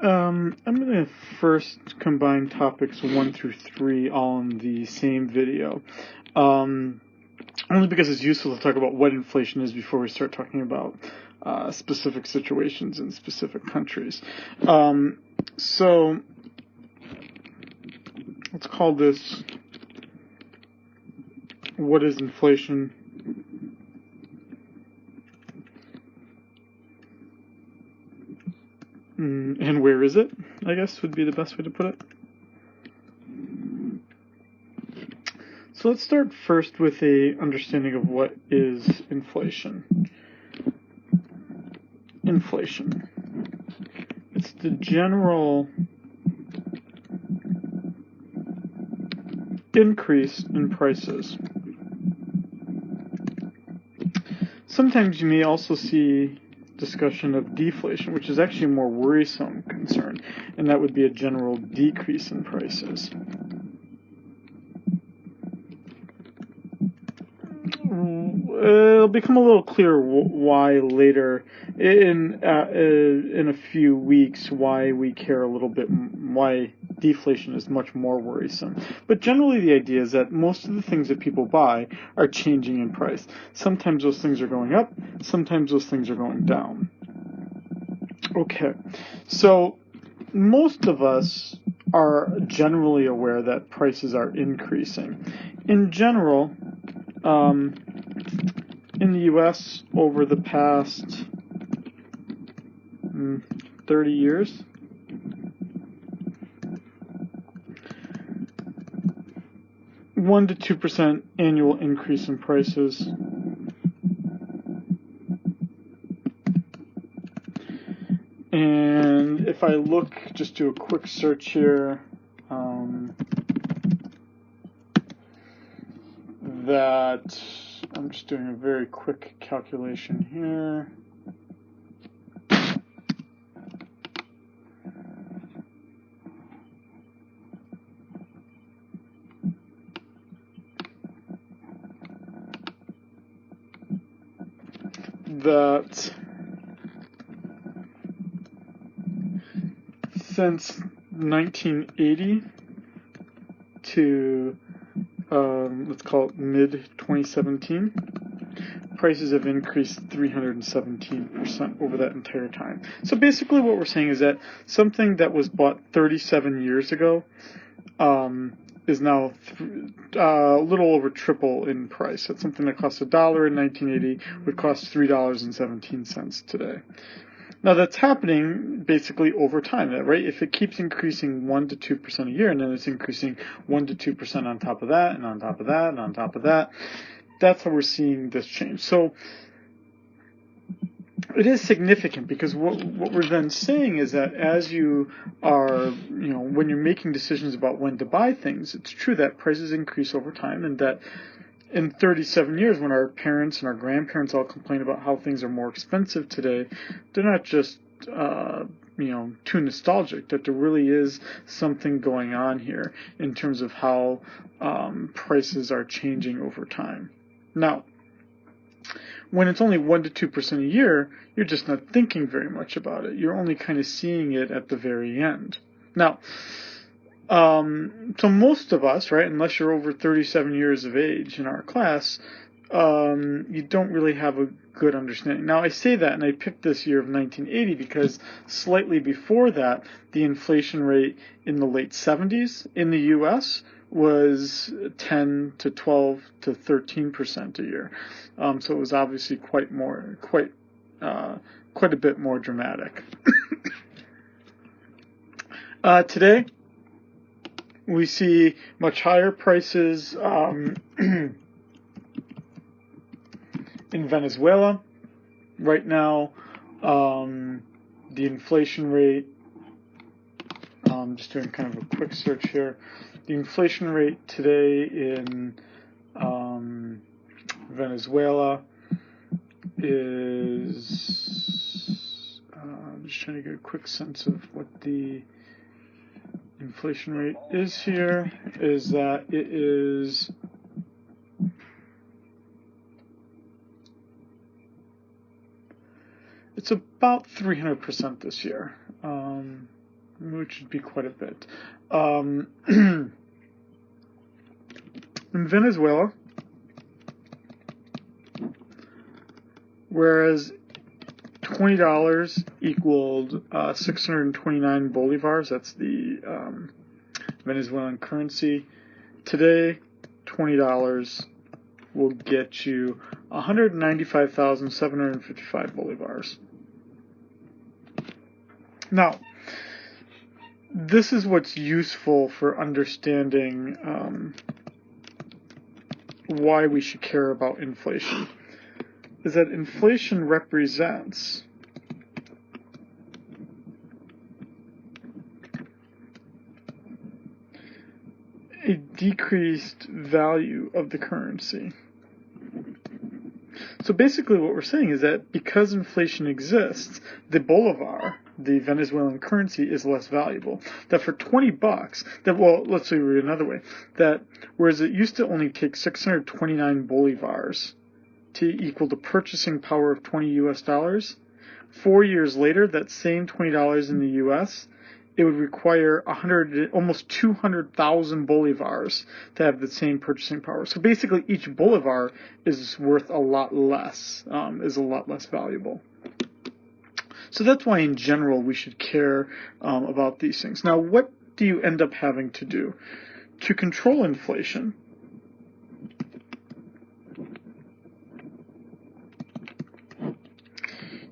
I'm going to first combine topics 1 through 3 all in the same video, only because it's useful to talk about what inflation is before we start talking about specific situations in specific countries. So let's call this, what is inflation? And where is it, I guess, would be the best way to put it. So let's start first with a understanding of what is inflation. Inflation. It's the general increase in prices. Sometimes you may also see discussion of deflation, which is actually a more worrisome concern, and that would be a general decrease in prices. It'll become a little clearer why later in a few weeks, why we care a little bit, why deflation is much more worrisome. But generally the idea is that most of the things that people buy are changing in price. Sometimes those things are going up, sometimes those things are going down. Okay, so most of us are generally aware that prices are increasing. In general, in the U.S. over the past 30 years, (1 to 2% annual increase in prices. And if I look, just do a quick search here, that I'm just doing a very quick calculation here. That since 1980 to let's call it mid-2017, prices have increased 317% over that entire time. So basically what we're saying is that something that was bought 37 years ago is now a little over triple in price. That's something that cost $1 in 1980 would cost $3.17 today. Now that's happening basically over time, right? If it keeps increasing 1 to 2% a year, and then it's increasing 1 to 2% on top of that, and on top of that, and on top of that, that's how we're seeing this change. So it is significant, because what we're then saying is that as you are, when you're making decisions about when to buy things, it's true that prices increase over time, and that in 37 years, when our parents and our grandparents all complain about how things are more expensive today, they're not just too nostalgic, that there really is something going on here in terms of how prices are changing over time. Now, when it's only 1 to 2% a year, you're just not thinking very much about it. You're only kind of seeing it at the very end. Now, so most of us, right, unless you're over 37 years of age in our class, you don't really have a good understanding. Now, I say that, and I picked this year of 1980 because slightly before that, the inflation rate in the late 70s in the U.S. was 10 to 12 to 13% a year. So it was obviously quite a bit more dramatic. Today, we see much higher prices in Venezuela. Right now, the inflation rate, I'm just doing kind of a quick search here. The inflation rate today in Venezuela is, I'm just trying to get a quick sense of what the inflation rate is here, is that it is it's about 300% this year. which would be quite a bit. In Venezuela, whereas $20 equaled 629 bolivars, that's the Venezuelan currency. Today, $20 will get you 195,755 bolivars. Now, this is what's useful for understanding why we should care about inflation, is that inflation represents a decreased value of the currency. So basically what we're saying is that because inflation exists, the bolivar, the Venezuelan currency, is less valuable. That for $20, let's say read another way, that whereas it used to only take 629 bolivars to equal the purchasing power of $20, 4 years later, that same $20 in the U.S., it would require almost 200,000 bolivars to have the same purchasing power. So basically, each bolivar is worth a lot less, is a lot less valuable. So that's why, in general, we should care about these things. Now, what do you end up having to do to control inflation?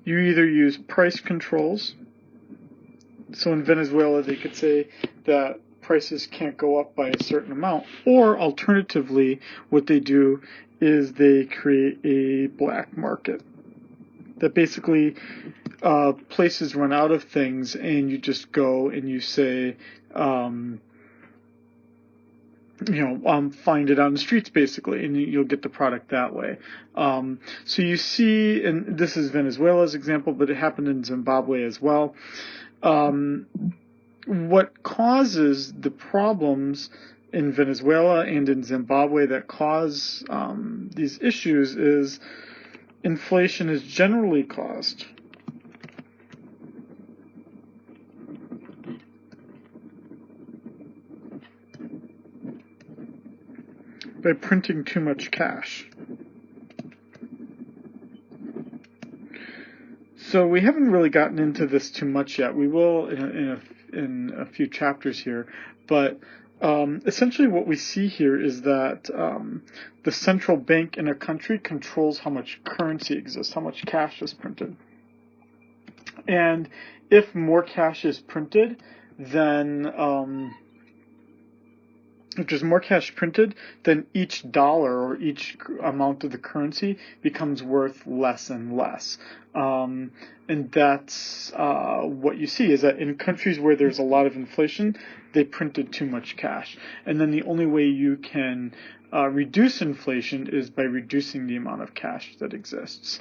You either use price controls. So in Venezuela, they could say that prices can't go up by a certain amount. Or alternatively, what they do is they create a black market. That basically places run out of things, and you just go and you say, find it on the streets, basically, and you'll get the product that way. So you see, and this is Venezuela's example, but it happened in Zimbabwe as well. What causes the problems in Venezuela and in Zimbabwe that cause these issues is inflation is generally caused by printing too much cash. So we haven't really gotten into this too much yet. We will in a few chapters here, but essentially what we see here is that the central bank in a country controls how much currency exists, how much cash is printed. And if more cash is printed, then if there's more cash printed, then each dollar or each amount of the currency becomes worth less and less. And that's what you see, is that in countries where there's a lot of inflation, they printed too much cash. And then the only way you can reduce inflation is by reducing the amount of cash that exists.